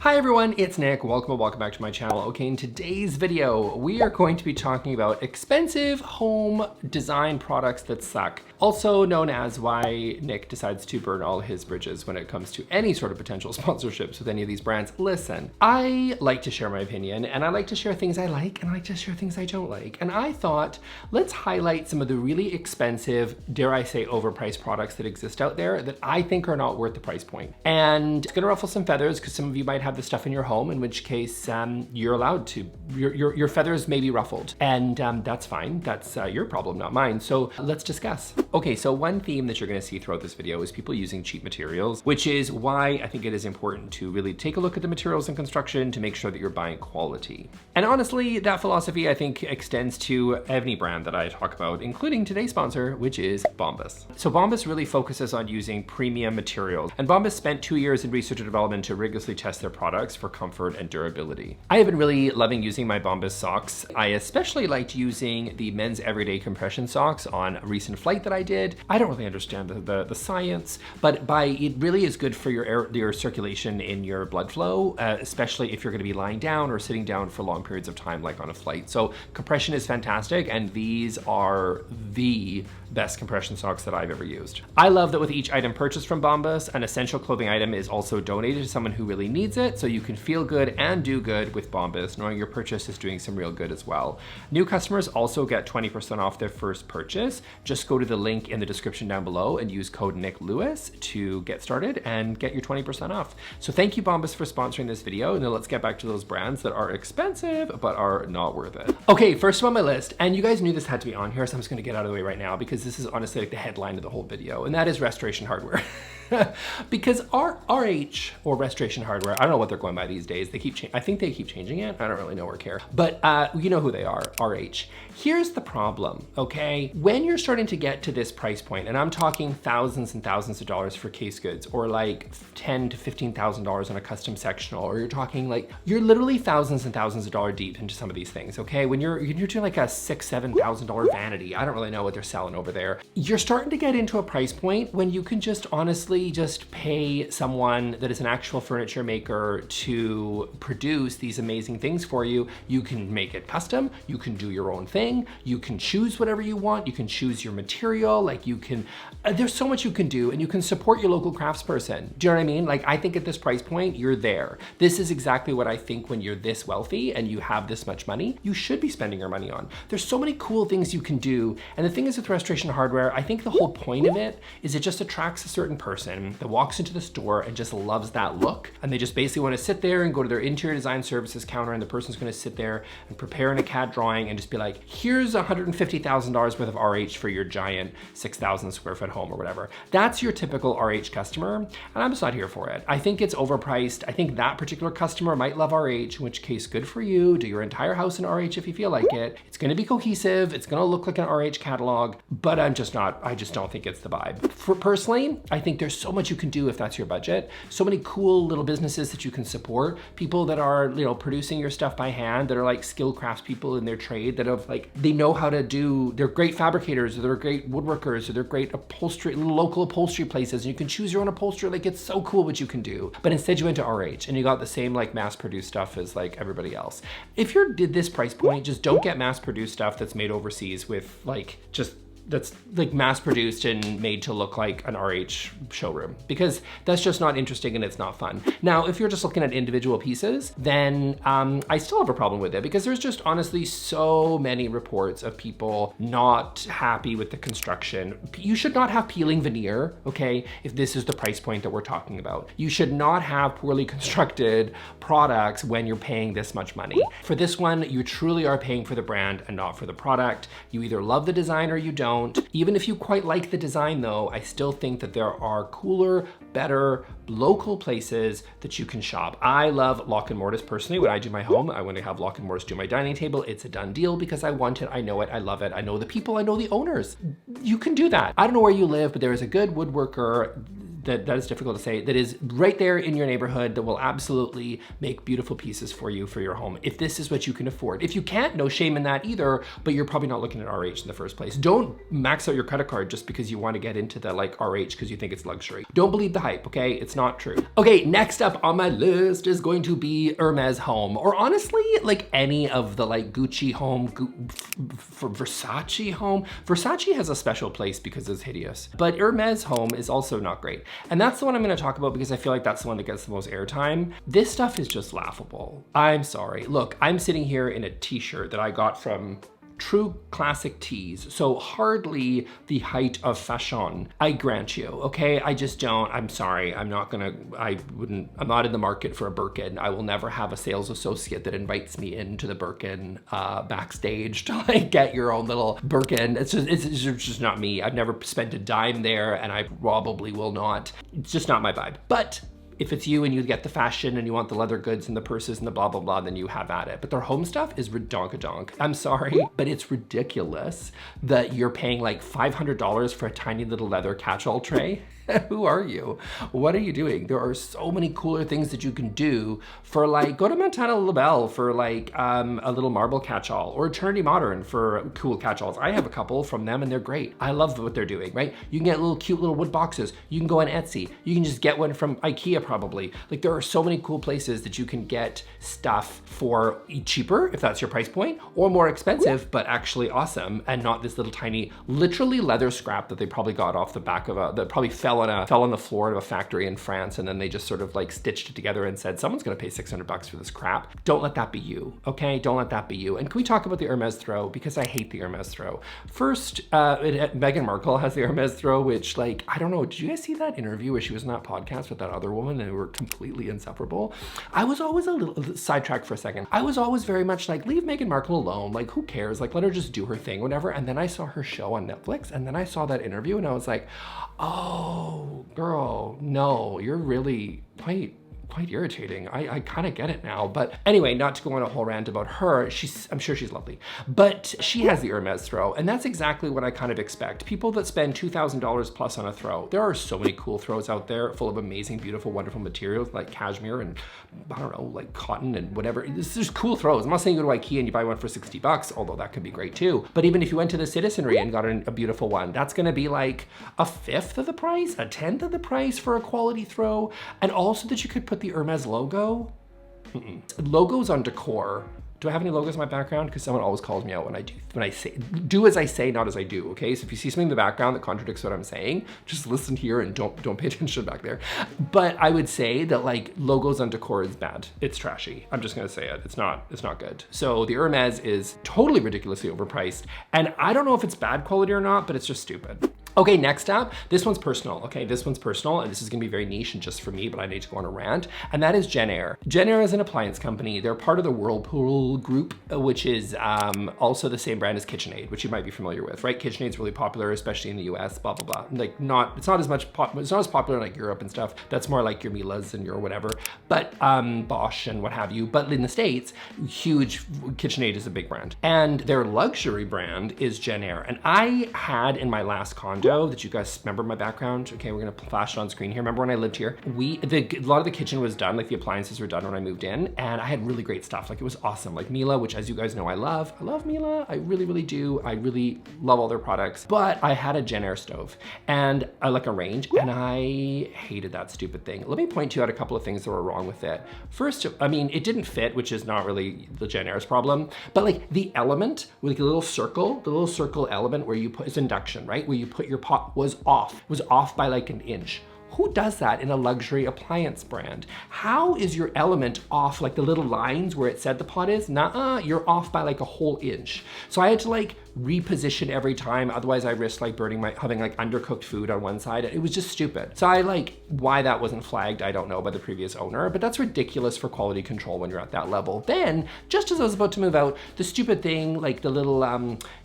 Hi everyone, it's Nick. Welcome back to my channel. Okay, in today's video, we are going to be talking about expensive home design products that suck. Also known as why Nick decides to burn all his bridges when it comes to any sort of potential sponsorships with any of these brands. Listen, I like to share my opinion and I like to share things I like and I like to share things I don't like. And I thought, let's highlight some of the really expensive, dare I say, overpriced products that exist out there that I think are not worth the price point. And it's gonna ruffle some feathers because some of you might have the stuff in your home, in which case you're allowed to, your feathers may be ruffled, and that's fine. That's your problem, not mine. So let's discuss. Okay, so one theme that you're gonna see throughout this video is people using cheap materials, which is why I think it is important to really take a look at the materials in construction to make sure that you're buying quality. And honestly, that philosophy I think extends to any brand that I talk about, including today's sponsor, which is Bombas. So Bombas really focuses on using premium materials, and Bombas spent 2 years in research and development to rigorously test their products for comfort and durability. I have been really loving using my Bombas socks. I especially liked using the men's everyday compression socks on a recent flight that I did. I don't really understand the science, but it really is good for your circulation in your blood flow, especially if you're gonna be lying down or sitting down for long periods of time, like on a flight. So compression is fantastic, and these are the best compression socks that I've ever used. I love that with each item purchased from Bombas, an essential clothing item is also donated to someone who really needs it, so you can feel good and do good with Bombas, knowing your purchase is doing some real good as well. New customers also get 20% off their first purchase. Just go to the link in the description down below and use code nicklewis to get started and get your 20% off. So thank you, Bombas, for sponsoring this video, and then let's get back to those brands that are expensive but are not worth it. Okay, first on my list, and you guys knew this had to be on here, so I'm just gonna get out of the way right now because this is honestly like the headline of the whole video, and that is restoration hardware. Because RH, or restoration hardware, I don't know what they're going by these days. I think they keep changing it. I don't really know or care, but you know who they are, RH. Here's the problem, okay? When you're starting to get to this price point, and I'm talking thousands and thousands of dollars for case goods, or like $10,000 to $15,000 on a custom sectional, or you're talking like, you're literally thousands and thousands of dollars deep into some of these things, okay? When you're doing like a $6,000, $7,000 vanity, I don't really know what they're selling over there. You're starting to get into a price point when you can just honestly just pay someone that is an actual furniture maker to produce these amazing things for you. You can make it custom, you can do your own thing, you can choose whatever you want, you can choose your material, like you can, there's so much you can do, and you can support your local craftsperson. Do you know what I mean? Like, I think at this price point, you're there. This is exactly what I think when you're this wealthy and you have this much money, you should be spending your money on. There's so many cool things you can do, and the thing is with restoration hardware, I think the whole point of it is it just attracts a certain person that walks into the store and just loves that look, and they just basically want to sit there and go to their interior design services counter, and the person's going to sit there and prepare in a CAD drawing and just be like, here's $150,000 worth of RH for your giant 6,000 square foot home or whatever. That's your typical RH customer, and I'm just not here for it. I think it's overpriced. I think that particular customer might love RH, in which case good for you. Do your entire house in RH if you feel like it. It's going to be cohesive. It's going to look like an RH catalog, but I just don't think it's the vibe. Personally, I think there's so much you can do if that's your budget. So many cool little businesses that you can support. People that are, you know, producing your stuff by hand, that are like skilled craftspeople in their trade, that have like, they know how to do, they're great fabricators, or they're great woodworkers, or they're great upholstery, local upholstery places. And you can choose your own upholstery. Like, it's so cool what you can do. But instead you went to RH and you got the same like mass produced stuff as like everybody else. If you're did this price point, just don't get mass produced stuff that's made overseas with like that's like mass produced and made to look like an RH showroom, because that's just not interesting and it's not fun. Now, if you're just looking at individual pieces, then I still have a problem with it, because there's just honestly so many reports of people not happy with the construction. You should not have peeling veneer, okay, if this is the price point that we're talking about. You should not have poorly constructed products when you're paying this much money. For this one, you truly are paying for the brand and not for the product. You either love the design or you don't. Even if you quite like the design though, I still think that there are cooler, better, local places that you can shop. I love Lock and Mortis personally. When I do my home, I want to have Lock and Mortis do my dining table. It's a done deal because I want it, I know it, I love it. I know the people, I know the owners. You can do that. I don't know where you live, but there is a good woodworker that is difficult to say, that is right there in your neighborhood that will absolutely make beautiful pieces for you for your home. If this is what you can afford. If you can't, no shame in that either, but you're probably not looking at RH in the first place. Don't max out your credit card just because you want to get into the like RH because you think it's luxury. Don't believe the hype, okay? It's not true. Okay, next up on my list is going to be Hermes Home, or honestly, like any of the like Gucci Home, Versace Home. Versace has a special place because it's hideous, but Hermes Home is also not great. And that's the one I'm gonna talk about because I feel like that's the one that gets the most airtime. This stuff is just laughable. I'm sorry. Look, I'm sitting here in a t-shirt that I got from True Classic Tees, so hardly the height of fashion, I grant you, okay? I just don't, I'm sorry, I'm not in the market for a Birkin. I will never have a sales associate that invites me into the Birkin backstage to like get your own little Birkin. It's just not me. I've never spent a dime there and I probably will not. It's just not my vibe. But if it's you and you get the fashion and you want the leather goods and the purses and the blah, blah, blah, then you have at it. But their home stuff is redonkadonk. I'm sorry, but it's ridiculous that you're paying like $500 for a tiny little leather catch-all tray. Who are you? What are you doing? There are so many cooler things that you can do for like, go to Montana LaBelle for like a little marble catch-all, or Eternity Modern for cool catch-alls. I have a couple from them and they're great. I love what they're doing, right? You can get little cute little wood boxes. You can go on Etsy. You can just get one from IKEA probably. Like there are so many cool places that you can get stuff for cheaper if that's your price point, or more expensive, but actually awesome, and not this little tiny, literally leather scrap that they probably got off the back of that probably fell on the floor of a factory in France, and then they just sort of like stitched it together and said, someone's gonna pay $600 for this crap. Don't let that be you, okay? Don't let that be you. And can we talk about the Hermes throw? Because I hate the Hermes throw. First, Meghan Markle has the Hermes throw, which like, I don't know, did you guys see that interview where she was on that podcast with that other woman and they were completely inseparable? I was always a little sidetracked for a second. I was always very much like, leave Meghan Markle alone. Like, who cares? Like, let her just do her thing, whatever. And then I saw her show on Netflix, and then I saw that interview and I was like, oh, girl, no, you're really quite irritating. I kind of get it now. But anyway, not to go on a whole rant about her, I'm sure she's lovely, but she has the Hermes throw, and that's exactly what I kind of expect. People that spend $2,000 plus on a throw. There are so many cool throws out there full of amazing, beautiful, wonderful materials like cashmere and I don't know, like cotton and whatever. There's cool throws. I'm not saying you go to IKEA and you buy one for $60, although that could be great too. But even if you went to the Citizenry and got a beautiful one, that's gonna be like a fifth of the price, a tenth of the price for a quality throw. And also that you could put the Hermes logo. Logos on decor. Do I have any logos in my background? Because someone always calls me out when I say, do as I say, not as I do, okay? So if you see something in the background that contradicts what I'm saying, just listen here and don't pay attention back there. But I would say that like logos on decor is bad. It's trashy. I'm just gonna say it. It's not good. So the Hermes is totally ridiculously overpriced. And I don't know if it's bad quality or not, but it's just stupid. Okay, next up, this one's personal, okay? This one's personal, and this is gonna be very niche and just for me, but I need to go on a rant, and that is Jenn-Air. Jenn-Air is an appliance company. They're part of the Whirlpool group, which is also the same brand as KitchenAid, which you might be familiar with, right? KitchenAid's really popular, especially in the US, blah, blah, blah. Like it's not as popular in like Europe and stuff. That's more like your Milas and your whatever, but Bosch and what have you. But in the States, huge, KitchenAid is a big brand. And their luxury brand is Jenn-Air. And I had in my last condo, that you guys remember my background. Okay, we're gonna flash it on screen here. Remember when I lived here? A lot of the kitchen was done, like the appliances were done when I moved in, and I had really great stuff. Like it was awesome. Like Miele, which as you guys know I love Miele. I really, really do. I really love all their products. But I had a Jenn-Air stove and like a range, and I hated that stupid thing. Let me point you out a couple of things that were wrong with it. First, I mean, it didn't fit, which is not really the Jenn-Air's problem, but like the element with like a little circle, the little circle element where you put, it's induction, right? Where you put your pot was off by like an inch. Who does that in a luxury appliance brand? How is your element off like the little lines where it said the pot is? Nuh-uh, you're off by like a whole inch. So I had to like reposition every time, otherwise I risked like having like undercooked food on one side. It was just stupid. So I like, why that wasn't flagged, I don't know, by the previous owner, but that's ridiculous for quality control when you're at that level. Then, just as I was about to move out, the stupid thing, like the little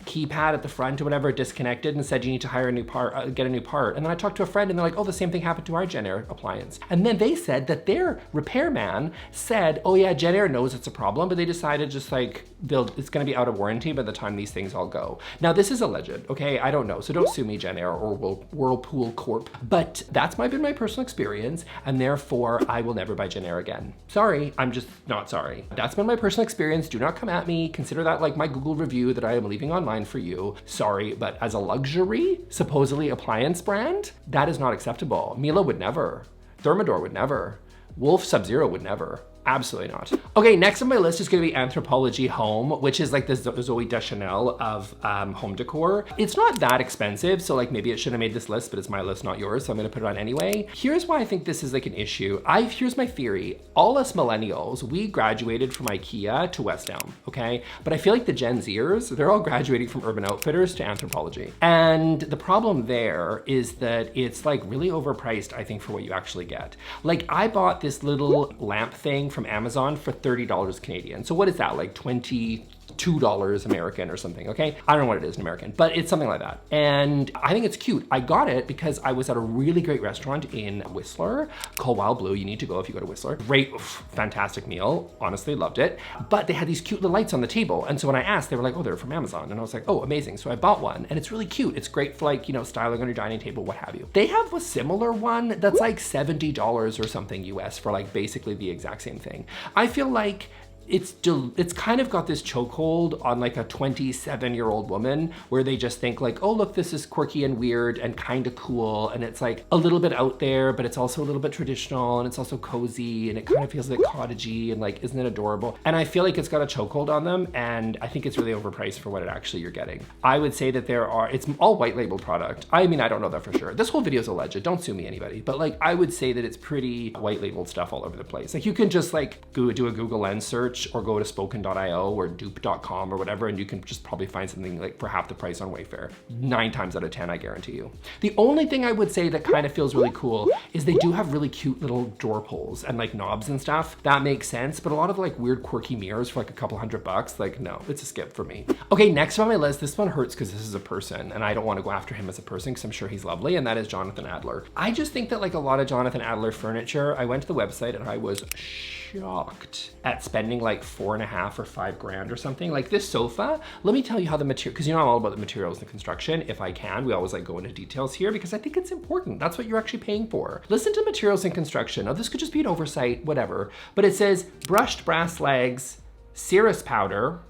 keypad at the front or whatever, disconnected and said you need to hire a new part, get a new part. And then I talked to a friend and they're like, oh, the same thing happened to our Jenn-Air appliance. And then they said that their repairman said, oh yeah, Jenn-Air knows it's a problem, but they decided just like, it's gonna be out of warranty by the time these things all go. go. Now this is alleged, okay? I don't know, so don't sue me, Jenn-Air or Whirlpool Corp. But that's been my personal experience, and therefore I will never buy Jenn-Air again. Sorry, I'm just not sorry. That's been my personal experience. Do not come at me. Consider that like my Google review that I am leaving online for you. Sorry, but as a luxury, supposedly appliance brand, that is not acceptable. Miele would never. Thermador would never. Wolf Sub-Zero would never. Absolutely not. Okay, next on my list is gonna be Anthropology Home, which is like the Zoe Deschanel of home decor. It's not that expensive, so like maybe it shouldn't have made this list, but it's my list, not yours, so I'm gonna put it on anyway. Here's why I think this is like an issue. Here's my theory. All us millennials, we graduated from IKEA to West Elm, okay? But I feel like the Gen Zers, they're all graduating from Urban Outfitters to Anthropology. And the problem there is that it's like really overpriced, I think, for what you actually get. Like I bought this little lamp thing from Amazon for $30 Canadian. So what is that, like $22 American or something, okay? I don't know what it is in American, but it's something like that. And I think it's cute. I got it because I was at a really great restaurant in Whistler called Wild Blue. You need to go if you go to Whistler. Great, fantastic meal. Honestly, loved it. But they had these cute little lights on the table. And so when I asked, they were like, oh, they're from Amazon. And I was like, oh, amazing. So I bought one and it's really cute. It's great for like, you know, styling on your dining table, what have you. They have a similar one that's like $70 or something US for like basically the exact same thing. I feel like it's kind of got this chokehold on like a 27-year-old woman where they just think like, oh, look, this is quirky and weird and kind of cool. And it's like a little bit out there, but it's also a little bit traditional and it's also cozy and it kind of feels like cottagey and like, isn't it adorable? And I feel like it's got a chokehold on them. And I think it's really overpriced for what it actually you're getting. I would say that it's all white labeled product. I mean, I don't know that for sure. This whole video is alleged. Don't sue me, anybody. But like, I would say that it's pretty white labeled stuff all over the place. Like you can just like do a Google Lens search or go to spoken.io or dupe.com or whatever, and you can just probably find something like for half the price on Wayfair. 9 times out of 10, I guarantee you. The only thing I would say that kind of feels really cool is they do have really cute little drawer pulls and like knobs and stuff. That makes sense, but a lot of like weird quirky mirrors for like a couple $100, like no, it's a skip for me. Okay, next on my list, this one hurts because this is a person and I don't want to go after him as a person because I'm sure he's lovely, and that is Johnathan Adler. I just think that like a lot of Johnathan Adler furniture, I went to the website and I was shocked at spending like 4.5 or 5 grand or something. Like this sofa, let me tell you how the material, because you know I'm all about the materials and construction. If I can, we always like go into details here because I think it's important. That's what you're actually paying for. Listen to materials and construction. Now this could just be an oversight, whatever, but it says brushed brass legs, Cirrus powder,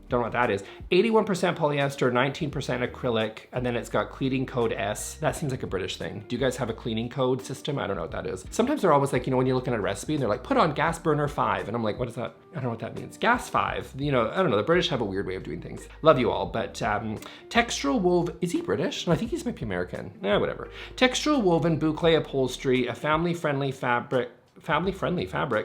don't know what that is, 81% polyester, 19% acrylic, and then it's got cleaning code S. That seems like a British thing. Do you guys have a cleaning code system? I don't know what that is. Sometimes they're always like, you know, when you're looking at a recipe and they're like, put on gas burner 5. And I'm like, what is that? I don't know what that means. Gas 5. You know, I don't know. The British have a weird way of doing things. Love you all, but textural woven, is he British? No, I think he might be American. Whatever. Textural woven boucle upholstery, a family-friendly fabric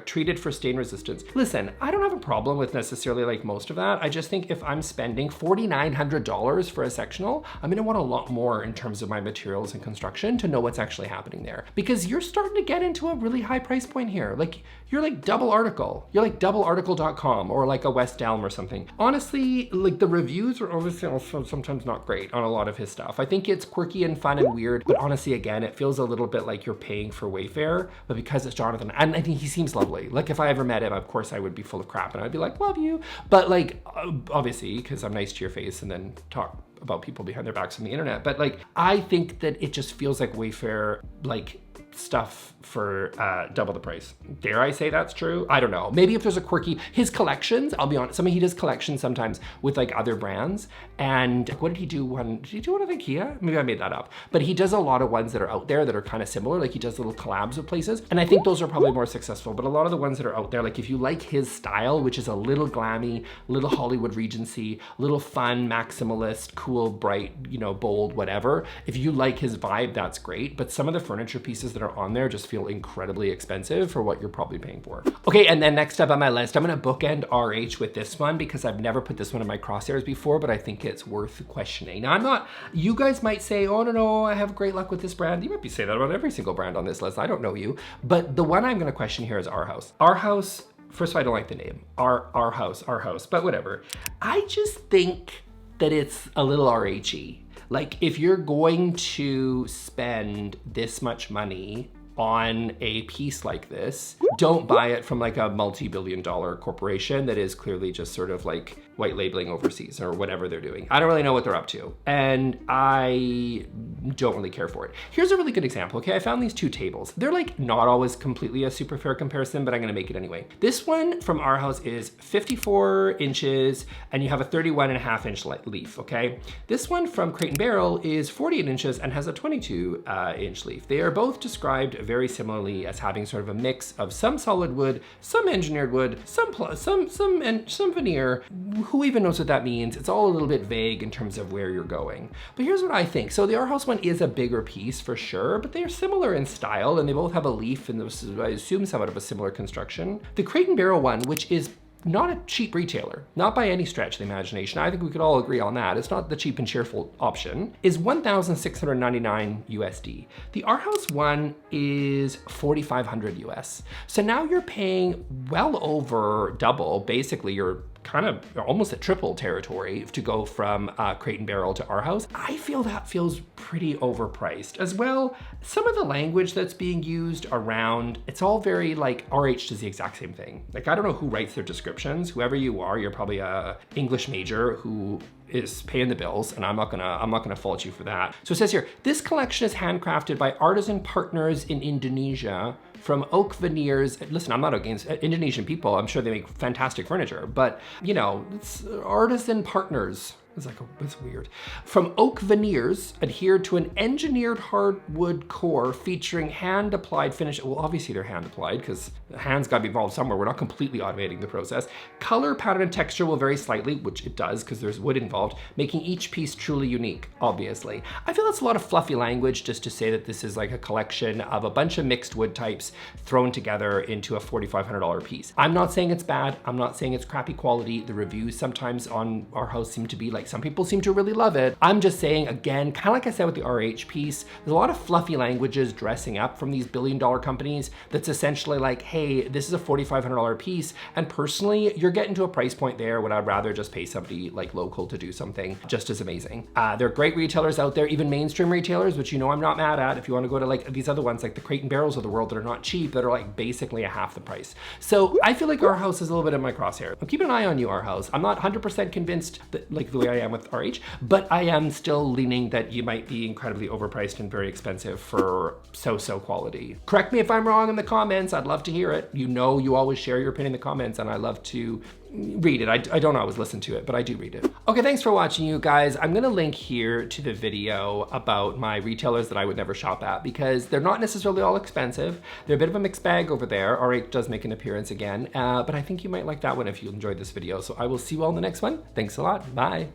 treated for stain resistance. Listen, I don't have a problem with necessarily like most of that. I just think if I'm spending $4,900 for a sectional, I'm gonna want a lot more in terms of my materials and construction to know what's actually happening there. Because you're starting to get into a really high price point here. Like you're like double article. You're like doublearticle.com or like a West Elm or something. Honestly, like the reviews are obviously also sometimes not great on a lot of his stuff. I think it's quirky and fun and weird, but honestly, again, it feels a little bit like you're paying for Wayfair, but because it's Johnathan, and I think he seems lovely. Like if I ever met him, of course I would be full of crap and I'd be like, love you. But like, obviously, because I'm nice to your face and then talk about people behind their backs on the internet. But like, I think that it just feels like Wayfair, like stuff for double the price. Dare I say that's true? I don't know. Maybe if there's a quirky, his collections, I'll be honest, he does collections sometimes with like other brands. And what did he do one with IKEA? Maybe I made that up. But he does a lot of ones that are out there that are kind of similar. Like he does little collabs with places. And I think those are probably more successful. But a lot of the ones that are out there, like if you like his style, which is a little glammy, little Hollywood Regency, little fun, maximalist, cool, bright, you know, bold, whatever. If you like his vibe, that's great. But some of the furniture pieces that are on there just feel incredibly expensive for what you're probably paying for. Okay, and then next up on my list, I'm gonna bookend RH with this one because I've never put this one in my crosshairs before, but I think it's worth questioning. Now you guys might say, oh no, I have great luck with this brand. You might be saying that about every single brand on this list. I don't know you, but the one I'm gonna question here is Arhaus. Arhaus, first of all, I don't like the name. Arhaus, but whatever. I just think that it's a little RH-y. Like if you're going to spend this much money on a piece like this, don't buy it from like a multi-billion-dollar corporation that is clearly just sort of like white labeling overseas or whatever they're doing. I don't really know what they're up to, and I don't really care for it. Here's a really good example, okay? I found these two tables. They're like not always completely a super fair comparison, but I'm gonna make it anyway. This one from Arhaus is 54 inches, and you have a 31.5-inch leaf, okay? This one from Crate & Barrel is 48 inches and has a 22-inch leaf. They are both described very similarly as having sort of a mix of some solid wood, some engineered wood, some veneer. Who even knows what that means? It's all a little bit vague in terms of where you're going. But here's what I think. So the Arhaus one is a bigger piece for sure, but they are similar in style, and they both have a leaf, and this is, I assume, somewhat of a similar construction. The Crate & Barrel one, which is not a cheap retailer, not by any stretch of the imagination. I think we could all agree on that. It's not the cheap and cheerful option, is $1,699 USD. The Arhaus one is $4,500 US. So now you're paying well over double. Basically, you're kind of almost at triple territory to go from Crate & Barrel to Arhaus. I feel that feels pretty overpriced. As well, some of the language that's being used around, it's all very like, RH does the exact same thing. Like, I don't know who writes their descriptions. Whoever you are, you're probably a English major who is paying the bills, and I'm not gonna fault you for that. So it says here, this collection is handcrafted by artisan partners in Indonesia from oak veneers. Listen, I'm not against Indonesian people. I'm sure they make fantastic furniture, but you know, it's artisan partners. It's weird. From oak veneers adhered to an engineered hardwood core featuring hand-applied finish. Well, obviously they're hand-applied because the hands gotta be involved somewhere. We're not completely automating the process. Color, pattern, and texture will vary slightly, which it does because there's wood involved, making each piece truly unique, obviously. I feel that's a lot of fluffy language just to say that this is like a collection of a bunch of mixed wood types thrown together into a $4,500 piece. I'm not saying it's bad. I'm not saying it's crappy quality. The reviews sometimes on Arhaus seem to be like, some people seem to really love it. I'm just saying, again, kind of like I said with the RH piece, there's a lot of fluffy languages dressing up from these billion-dollar companies that's essentially like, hey, this is a $4,500 piece, and personally, you're getting to a price point there when I'd rather just pay somebody like local to do something just as amazing. There are great retailers out there, even mainstream retailers, which you know I'm not mad at. If you want to go to like these other ones, like the Crate & Barrels of the world that are not cheap, that are like basically a half the price. So I feel like Arhaus is a little bit in my crosshair. I'm keeping an eye on you, Arhaus. I'm not 100% convinced that like the way I am with RH, but I am still leaning that you might be incredibly overpriced and very expensive for so-so quality. Correct me if I'm wrong in the comments. I'd love to hear it. You know, you always share your opinion in the comments, and I love to read it. I don't always listen to it, but I do read it. Okay, thanks for watching, you guys. I'm gonna link here to the video about my retailers that I would never shop at because they're not necessarily all expensive. They're a bit of a mixed bag over there. RH does make an appearance again, but I think you might like that one if you enjoyed this video. So I will see you all in the next one. Thanks a lot. Bye.